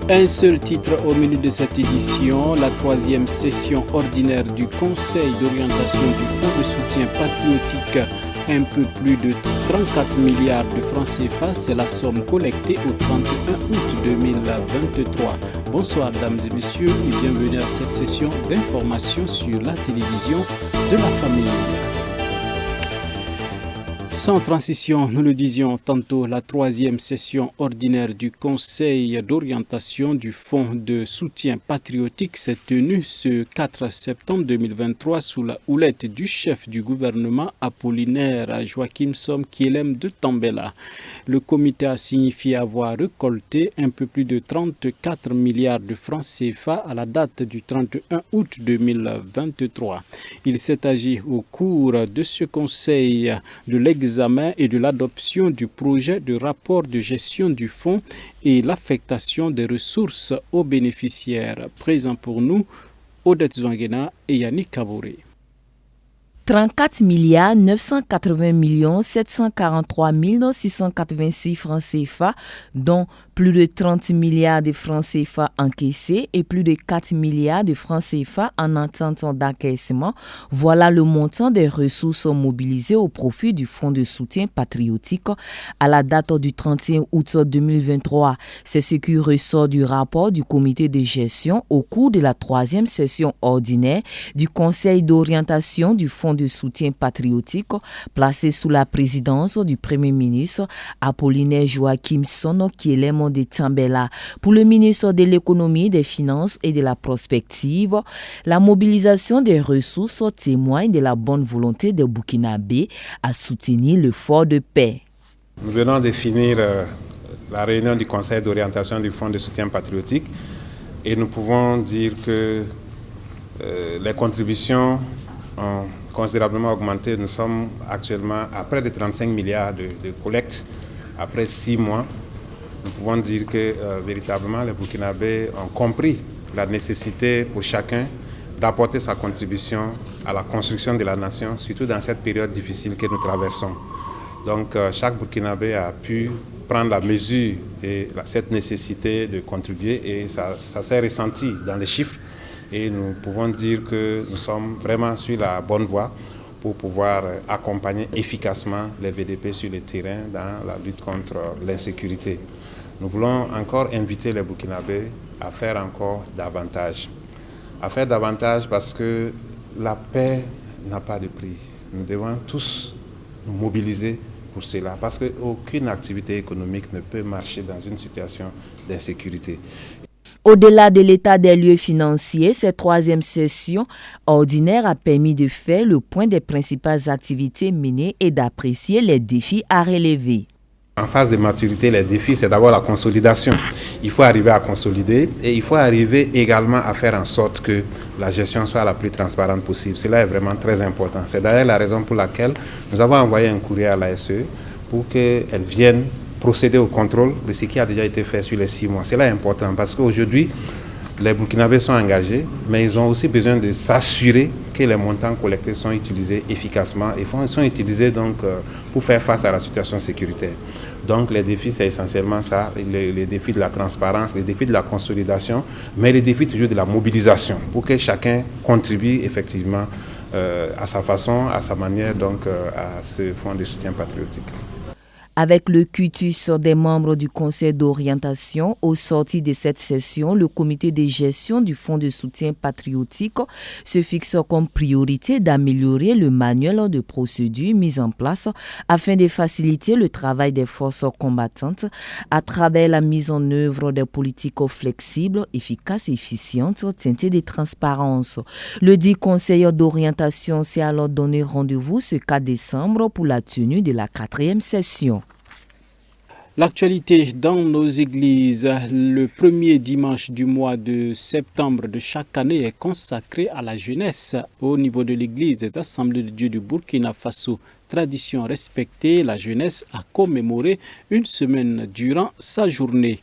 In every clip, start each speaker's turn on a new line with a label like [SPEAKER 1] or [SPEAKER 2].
[SPEAKER 1] Un seul titre au menu de cette édition, la troisième session ordinaire du Conseil d'orientation du Fonds de soutien patriotique. Un peu plus de 34 milliards de francs CFA, c'est la somme collectée au 31 août 2023. Bonsoir mesdames et messieurs et bienvenue à cette session d'information sur la télévision de la famille. Sans transition, nous le disions tantôt, la troisième session ordinaire du Conseil d'orientation du Fonds de soutien patriotique s'est tenue ce 4 septembre 2023 sous la houlette du chef du gouvernement Apollinaire Joachim Kielem de Tambela. Le comité a signifié avoir récolté un peu plus de 34 milliards de francs CFA à la date du 31 août 2023. Il s'est agi au cours de ce conseil de l'examen et de l'adoption du projet de rapport de gestion du fonds et l'affectation des ressources aux bénéficiaires. Présent pour nous, Odette Zouangena et Yannick Kabouré.
[SPEAKER 2] 34 milliards 980 millions 743 686 francs CFA, dont plus de 30 milliards de francs CFA encaissés et plus de 4 milliards de francs CFA en attente d'encaissement. Voilà le montant des ressources mobilisées au profit du Fonds de soutien patriotique à la date du 31 août 2023. C'est ce qui ressort du rapport du comité de gestion au cours de la troisième session ordinaire du Conseil d'orientation du Fonds de soutien patriotique placé sous la présidence du Premier ministre Apollinaire Joachim Kielem de Tambela. Pour le ministre de l'Économie, des Finances et de la Prospective, la mobilisation des ressources témoigne de la bonne volonté des Burkinabés à soutenir l'effort de paix.
[SPEAKER 3] Nous venons de finir la réunion du Conseil d'orientation du Fonds de soutien patriotique et nous pouvons dire que les contributions ont considérablement augmenté. Nous sommes actuellement à près de 35 milliards de collectes après 6 mois. Nous pouvons dire que véritablement les Burkinabés ont compris la nécessité pour chacun d'apporter sa contribution à la construction de la nation, surtout dans cette période difficile que nous traversons. Donc chaque Burkinabé a pu prendre la mesure de cette nécessité de contribuer et ça s'est ressenti dans les chiffres. Et nous pouvons dire que nous sommes vraiment sur la bonne voie pour pouvoir accompagner efficacement les VDP sur le terrain dans la lutte contre l'insécurité. Nous voulons encore inviter les Burkinabés à faire encore davantage. À faire davantage parce que la paix n'a pas de prix. Nous devons tous nous mobiliser pour cela parce qu'aucune activité économique ne peut marcher dans une situation d'insécurité.
[SPEAKER 2] Au-delà de l'état des lieux financiers, cette troisième session ordinaire a permis de faire le point des principales activités menées et d'apprécier les défis à relever.
[SPEAKER 3] En phase de maturité, les défis, c'est d'abord la consolidation. Il faut arriver à consolider et il faut arriver également à faire en sorte que la gestion soit la plus transparente possible. Cela est vraiment très important. C'est d'ailleurs la raison pour laquelle nous avons envoyé un courrier à l'ASE pour qu'elle vienne procéder au contrôle de ce qui a déjà été fait sur les 6 mois. C'est là important parce qu'aujourd'hui, les Burkinabés sont engagés, mais ils ont aussi besoin de s'assurer que les montants collectés sont utilisés efficacement et sont utilisés donc pour faire face à la situation sécuritaire. Donc les défis, c'est essentiellement ça, les défis de la transparence, les défis de la consolidation, mais les défis toujours de la mobilisation pour que chacun contribue effectivement à sa façon, à sa manière donc à ce fonds de soutien patriotique.
[SPEAKER 2] Avec le quitus des membres du Conseil d'orientation, au sorti de cette session, le comité de gestion du Fonds de soutien patriotique se fixe comme priorité d'améliorer le manuel de procédure mis en place afin de faciliter le travail des forces combattantes à travers la mise en œuvre des politiques flexibles, efficaces et efficientes, teintées de transparence. Le dit Conseil d'orientation s'est alors donné rendez-vous ce 4 décembre pour la tenue de la 4e session.
[SPEAKER 1] L'actualité dans nos églises, le premier dimanche du mois de septembre de chaque année est consacré à la jeunesse au niveau de l'église des Assemblées de Dieu du Burkina Faso. tradition respectée, la jeunesse a commémoré une semaine durant sa journée.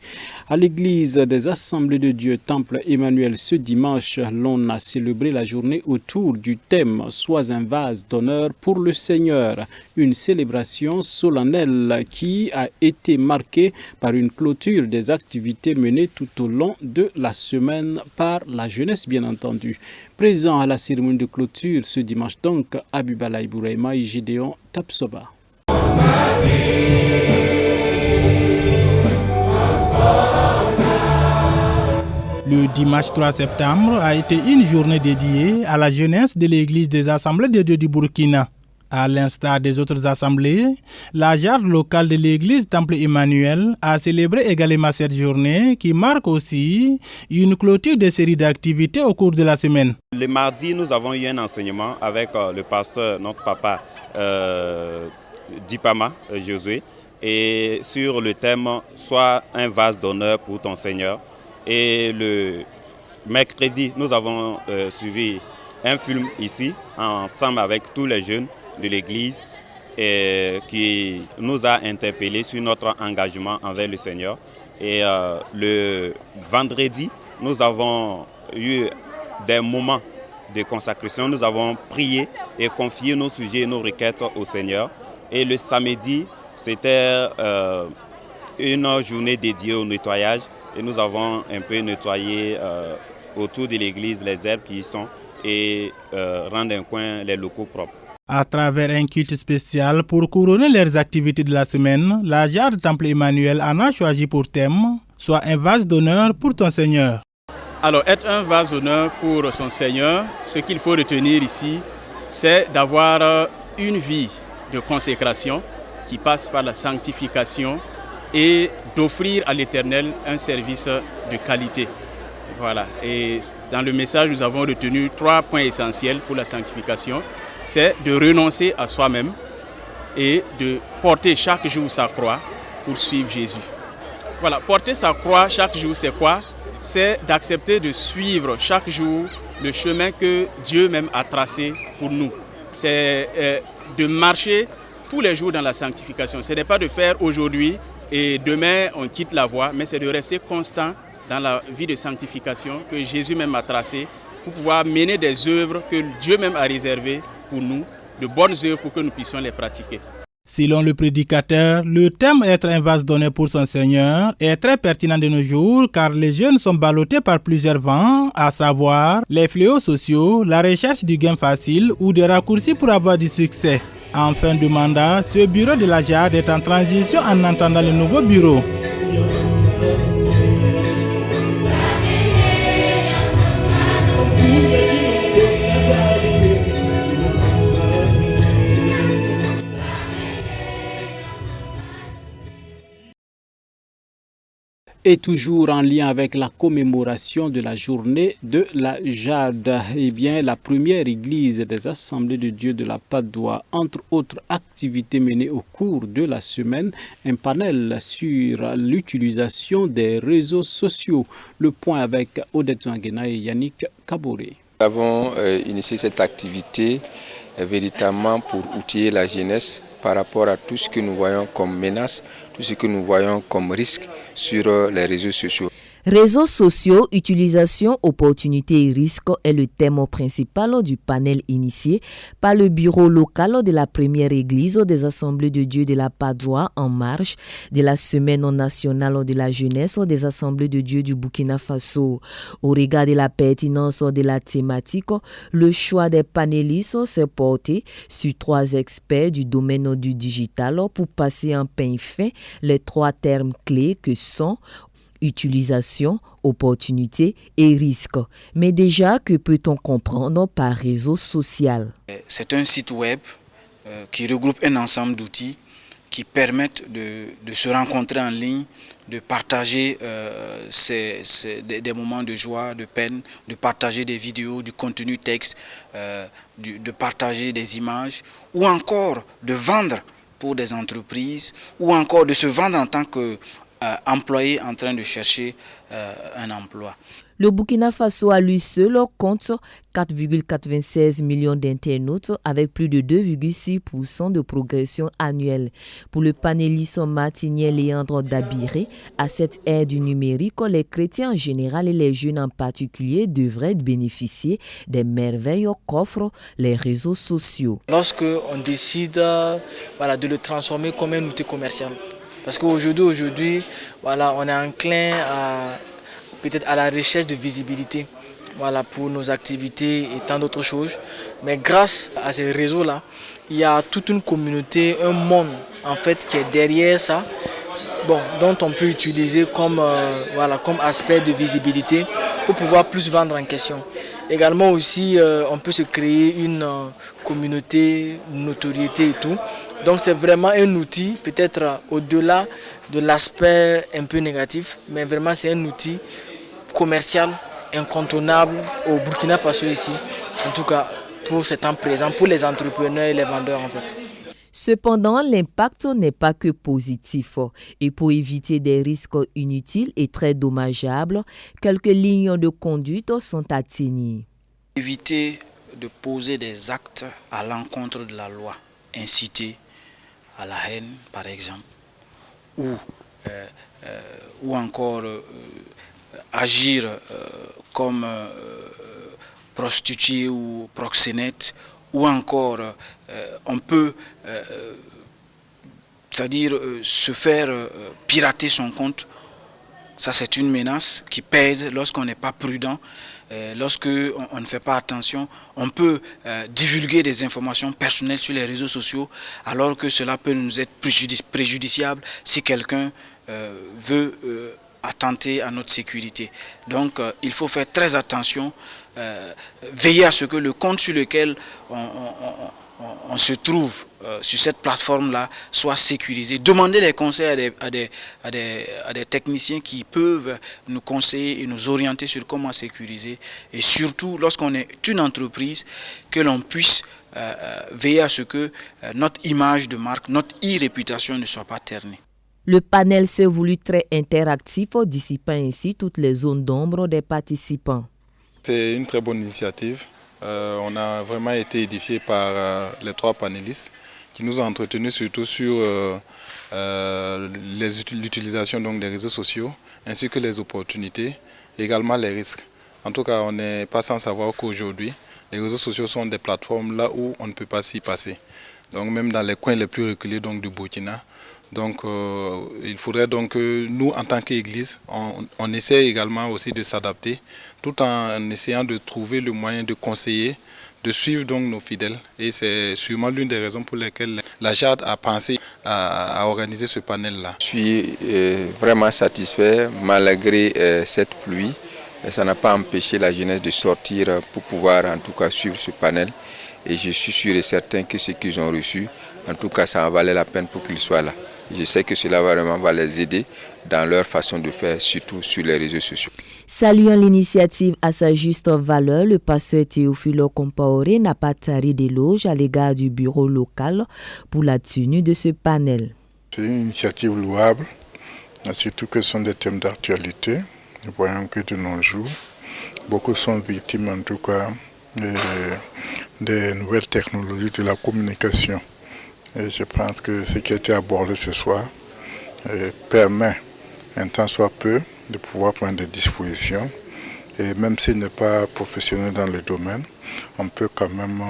[SPEAKER 1] À l'église des Assemblées de Dieu, Temple Emmanuel, ce dimanche, l'on a célébré la journée autour du thème « Sois un vase d'honneur pour le Seigneur ». Une célébration solennelle qui a été marquée par une clôture des activités menées tout au long de la semaine par la jeunesse, bien entendu. Présent à la cérémonie de clôture ce dimanche donc, Abibalaï Bouraïma et Gédéon Tapsoba.
[SPEAKER 4] Le dimanche 3 septembre a été une journée dédiée à la jeunesse de l'église des Assemblées de Dieu du Burkina. À l'instar des autres assemblées, la jarde locale de l'église Temple Emmanuel a célébré également cette journée qui marque aussi une clôture de série d'activités au cours de la semaine.
[SPEAKER 5] Le mardi, nous avons eu un enseignement avec le pasteur, notre papa Dipama Josué, et sur le thème « Sois un vase d'honneur pour ton Seigneur ». Et le mercredi, nous avons suivi un film ici, ensemble avec tous les jeunes de l'église, qui nous a interpellés sur notre engagement envers le Seigneur. Et le vendredi, nous avons eu des moments de consacration. Nous avons prié et confié nos sujets et nos requêtes au Seigneur. Et le samedi, c'était une journée dédiée au nettoyage. Et nous avons un peu nettoyé autour de l'église les herbes qui y sont et rendre un coin les locaux propres.
[SPEAKER 4] À travers un culte spécial pour couronner leurs activités de la semaine, la jarde Temple Emmanuel en a choisi pour thème « Sois un vase d'honneur pour ton Seigneur ».
[SPEAKER 6] Alors, être un vase d'honneur pour son Seigneur, ce qu'il faut retenir ici, c'est d'avoir une vie de consécration qui passe par la sanctification et d'offrir à l'Éternel un service de qualité. Voilà. Et dans le message, nous avons retenu 3 points essentiels pour la sanctification. C'est de renoncer à soi-même et de porter chaque jour sa croix pour suivre Jésus. Voilà, porter sa croix chaque jour, c'est quoi? C'est d'accepter de suivre chaque jour le chemin que Dieu même a tracé pour nous. C'est de marcher tous les jours dans la sanctification. Ce n'est pas de faire aujourd'hui et demain on quitte la voie, mais c'est de rester constant dans la vie de sanctification que Jésus même a tracée pour pouvoir mener des œuvres que Dieu même a réservées pour nous, de bonnes œuvres pour que nous puissions les pratiquer.
[SPEAKER 4] Selon le prédicateur, le thème « Être un vase donné pour son Seigneur » est très pertinent de nos jours car les jeunes sont ballottés par plusieurs vents, à savoir les fléaux sociaux, la recherche du gain facile ou des raccourcis pour avoir du succès. En fin de mandat, ce bureau de la jarde est en transition en attendant le nouveau bureau.
[SPEAKER 1] Et toujours en lien avec la commémoration de la journée de la jarde, eh bien, la première église des Assemblées de Dieu de la Padoue, entre autres activités menées au cours de la semaine, un panel sur l'utilisation des réseaux sociaux. Le point avec Odette Zouangena et Yannick Kaboré.
[SPEAKER 7] Nous avons initié cette activité véritablement pour outiller la jeunesse par rapport à tout ce que nous voyons comme menace, tout ce que nous voyons comme risque sur les réseaux sociaux.
[SPEAKER 2] Réseaux sociaux, utilisation, opportunités et risques est le thème principal du panel initié par le bureau local de la première église des Assemblées de Dieu de la Padoue en marge de la semaine nationale de la jeunesse des Assemblées de Dieu du Burkina Faso. Au regard de la pertinence de la thématique, le choix des panélistes s'est porté sur 3 experts du domaine du digital pour passer en peigne fin les 3 termes clés que sont utilisation, opportunité et risque. Mais déjà, que peut-on comprendre par réseau social?
[SPEAKER 8] C'est un site web qui regroupe un ensemble d'outils qui permettent de se rencontrer en ligne, de partager des moments de joie, de peine, de partager des vidéos, du contenu texte, de partager des images ou encore de vendre pour des entreprises ou encore de se vendre en tant que employé en train de chercher un emploi.
[SPEAKER 2] Le Burkina Faso à lui seul compte 4,96 millions d'internautes avec plus de 2,6% de progression annuelle. Pour le panéliste martinien Léandre Dabiré, à cette ère du numérique, les chrétiens en général et les jeunes en particulier devraient bénéficier des merveilles qu'offrent les réseaux sociaux.
[SPEAKER 8] Lorsque on décide de le transformer comme un outil commercial, parce qu'aujourd'hui, on est enclin peut-être à la recherche de visibilité pour nos activités et tant d'autres choses. Mais grâce à ces réseaux-là, il y a toute une communauté, un monde en fait qui est derrière ça, dont on peut utiliser comme aspect de visibilité pour pouvoir plus vendre en question. Également aussi, on peut se créer une communauté, une notoriété et tout. Donc c'est vraiment un outil, peut-être au-delà de l'aspect un peu négatif, mais vraiment c'est un outil commercial incontournable au Burkina Faso ici, en tout cas pour ces temps présents, pour les entrepreneurs et les vendeurs en fait.
[SPEAKER 2] Cependant, l'impact n'est pas que positif et pour éviter des risques inutiles et très dommageables, quelques lignes de conduite sont à tenir.
[SPEAKER 8] Éviter de poser des actes à l'encontre de la loi, inciter à la haine par exemple, ou encore agir comme prostituée ou proxénète, ou encore on peut se faire pirater son compte. Ça c'est une menace qui pèse lorsqu'on n'est pas prudent, lorsqu'on ne fait pas attention. On peut divulguer des informations personnelles sur les réseaux sociaux alors que cela peut nous être préjudiciable si quelqu'un veut attenter à notre sécurité. Donc il faut faire très attention, veiller à ce que le compte sur lequel on se trouve sur cette plateforme-là soit sécurisé. Demander des conseils à des techniciens qui peuvent nous conseiller et nous orienter sur comment sécuriser. Et surtout, lorsqu'on est une entreprise, que l'on puisse veiller à ce que notre image de marque, notre e-réputation ne soit pas ternie.
[SPEAKER 2] Le panel s'est voulu très interactif, dissipant ainsi toutes les zones d'ombre des participants.
[SPEAKER 9] C'est une très bonne initiative. On a vraiment été édifiés par les trois panélistes qui nous ont entretenus surtout sur l'utilisation des réseaux sociaux ainsi que les opportunités, également les risques. En tout cas, on n'est pas sans savoir qu'aujourd'hui, les réseaux sociaux sont des plateformes là où on ne peut pas s'y passer. Donc même dans les coins les plus reculés du Burkina. Donc il faudrait donc que nous, en tant qu'Église, on essaie également aussi de s'adapter tout en essayant de trouver le moyen de conseiller, de suivre donc nos fidèles. Et c'est sûrement l'une des raisons pour lesquelles la JAD a pensé à organiser ce panel-là.
[SPEAKER 7] Je suis vraiment satisfait malgré cette pluie. Ça n'a pas empêché la jeunesse de sortir pour pouvoir en tout cas suivre ce panel. Et je suis sûr et certain que ce qu'ils ont reçu, en tout cas ça en valait la peine pour qu'ils soient là. Je sais que cela vraiment va les aider dans leur façon de faire, surtout sur les réseaux sociaux.
[SPEAKER 2] Saluant l'initiative à sa juste valeur, le pasteur Théophile Compaoré n'a pas tari d'éloges à l'égard du bureau local pour la tenue de ce panel.
[SPEAKER 10] C'est une initiative louable, surtout que ce sont des thèmes d'actualité. Nous voyons que de nos jours, beaucoup sont victimes en tout cas des nouvelles technologies de la communication. Et je pense que ce qui a été abordé ce soir permet, un temps soit peu, de pouvoir prendre des dispositions. Et même s'il n'est pas professionnel dans le domaine, on peut quand même,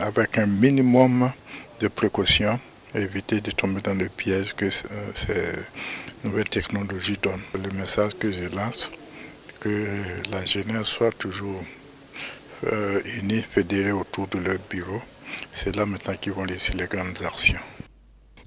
[SPEAKER 10] avec un minimum de précautions, éviter de tomber dans le piège que ces nouvelles technologies donnent. Le message que je lance, que la jeunesse soit toujours unie, fédérée autour de leur bureau. C'est là maintenant qu'ils vont laisser les grandes actions.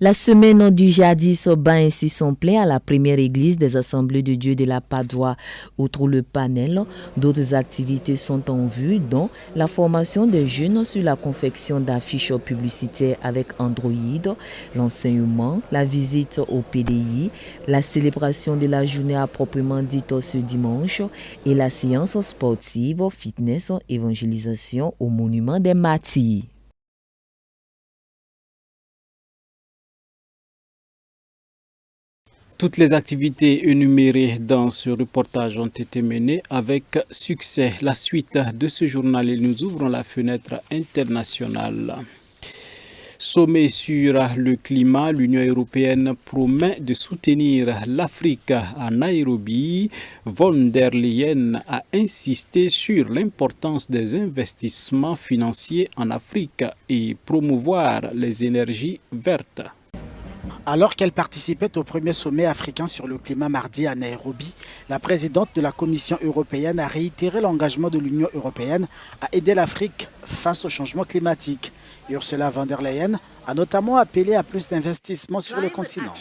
[SPEAKER 2] La semaine du jadis bat ainsi son plein à la première église des Assemblées de Dieu de la Padoie. Outre le panel, d'autres activités sont en vue, dont la formation des jeunes sur la confection d'affiches publicitaires avec Android, l'enseignement, la visite au PDI, la célébration de la journée à proprement dite ce dimanche et la séance sportive, fitness, évangélisation au monument des martyrs.
[SPEAKER 1] Toutes les activités énumérées dans ce reportage ont été menées avec succès. La suite de ce journal, et nous ouvrons la fenêtre internationale. Sommet sur le climat, l'Union européenne promet de soutenir l'Afrique à Nairobi. Von der Leyen a insisté sur l'importance des investissements financiers en Afrique et promouvoir les énergies vertes.
[SPEAKER 11] Alors qu'elle participait au premier sommet africain sur le climat mardi à Nairobi, la présidente de la Commission européenne a réitéré l'engagement de l'Union européenne à aider l'Afrique face au changement climatique. Ursula von der Leyen a notamment appelé à plus d'investissements sur le continent.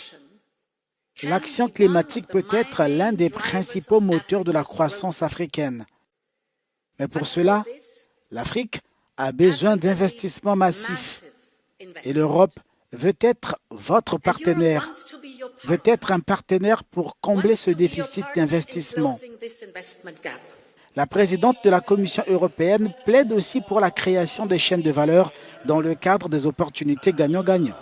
[SPEAKER 11] L'action climatique peut être l'un des principaux moteurs de la croissance africaine. Mais pour cela, l'Afrique a besoin d'investissements massifs. Et l'Europe veut être votre partenaire, veut être un partenaire pour combler ce déficit d'investissement. La présidente de la Commission européenne plaide aussi pour la création des chaînes de valeur dans le cadre des opportunités gagnant-gagnant.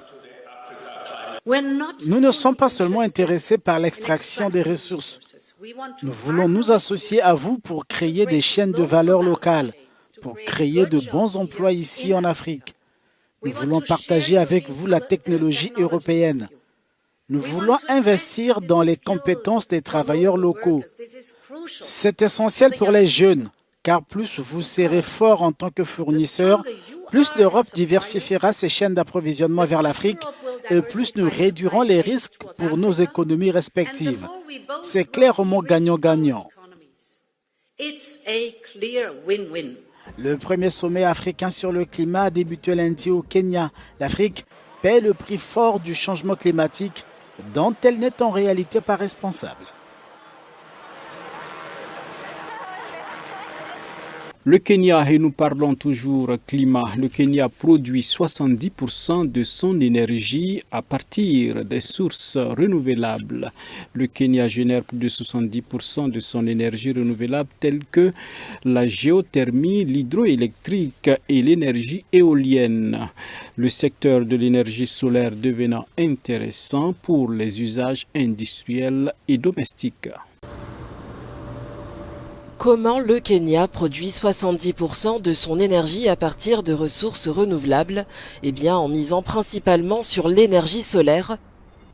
[SPEAKER 11] Nous ne sommes pas seulement intéressés par l'extraction des ressources. Nous voulons nous associer à vous pour créer des chaînes de valeur locales, pour créer de bons emplois ici en Afrique. Nous voulons partager avec vous la technologie européenne. Nous voulons investir dans les compétences des travailleurs locaux. C'est essentiel pour les jeunes, car plus vous serez fort en tant que fournisseur, plus l'Europe diversifiera ses chaînes d'approvisionnement vers l'Afrique et plus nous réduirons les risques pour nos économies respectives. C'est clairement gagnant-gagnant. Le premier sommet africain sur le climat a débuté lundi au Kenya. L'Afrique paie le prix fort du changement climatique dont elle n'est en réalité pas responsable.
[SPEAKER 1] Le Kenya, et nous parlons toujours climat, le Kenya produit 70% de son énergie à partir des sources renouvelables. Le Kenya génère plus de 70% de son énergie renouvelable telle que la géothermie, l'hydroélectrique et l'énergie éolienne. Le secteur de l'énergie solaire devenant intéressant pour les usages industriels et domestiques.
[SPEAKER 12] Comment le Kenya produit 70% de son énergie à partir de ressources renouvelables? Eh bien, en misant principalement sur l'énergie solaire,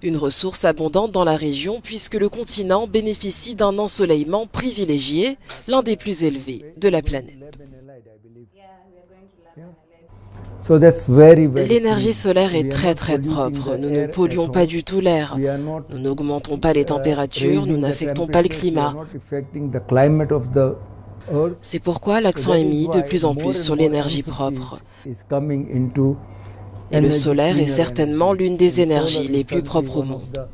[SPEAKER 12] une ressource abondante dans la région puisque le continent bénéficie d'un ensoleillement privilégié, l'un des plus élevés de la planète. L'énergie solaire est très propre. Nous ne polluons pas du tout l'air. Nous n'augmentons pas les températures, nous n'affectons pas le climat. C'est pourquoi l'accent est mis de plus en plus sur l'énergie propre. Et le solaire est certainement l'une des énergies les plus propres au monde.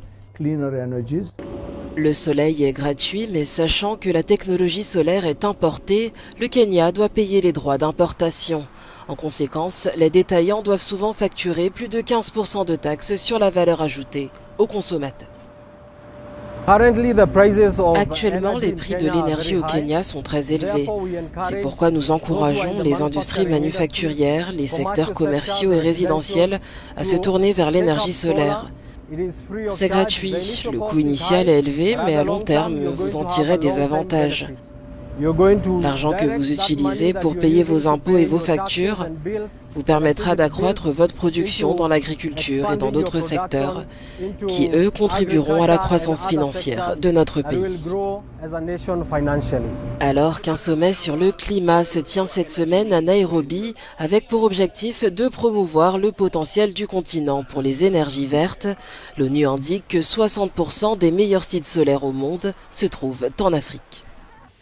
[SPEAKER 12] Le soleil est gratuit, mais sachant que la technologie solaire est importée, le Kenya doit payer les droits d'importation. En conséquence, les détaillants doivent souvent facturer plus de 15% de taxes sur la valeur ajoutée aux consommateurs. Actuellement, les prix de l'énergie au Kenya sont très élevés. C'est pourquoi nous encourageons les industries manufacturières, les secteurs commerciaux et résidentiels à se tourner vers l'énergie solaire. C'est gratuit, le coût initial est élevé, mais à long terme, vous en tirez des avantages. L'argent que vous utilisez pour payer vos impôts et vos factures vous permettra d'accroître votre production dans l'agriculture et dans d'autres secteurs qui, eux, contribueront à la croissance financière de notre pays. Alors qu'un sommet sur le climat se tient cette semaine à Nairobi avec pour objectif de promouvoir le potentiel du continent pour les énergies vertes, l'ONU indique que 60% des meilleurs sites solaires au monde se trouvent en Afrique.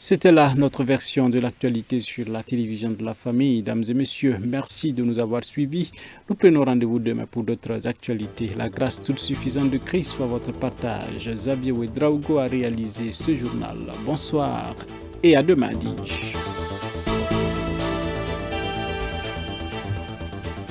[SPEAKER 1] C'était là notre version de l'actualité sur la télévision de la famille. Mesdames et messieurs, merci de nous avoir suivis. Nous prenons rendez-vous demain pour d'autres actualités. La grâce toute suffisante de Christ soit votre partage. Xavier Ouedraogo a réalisé ce journal. Bonsoir et à demain, dis-je.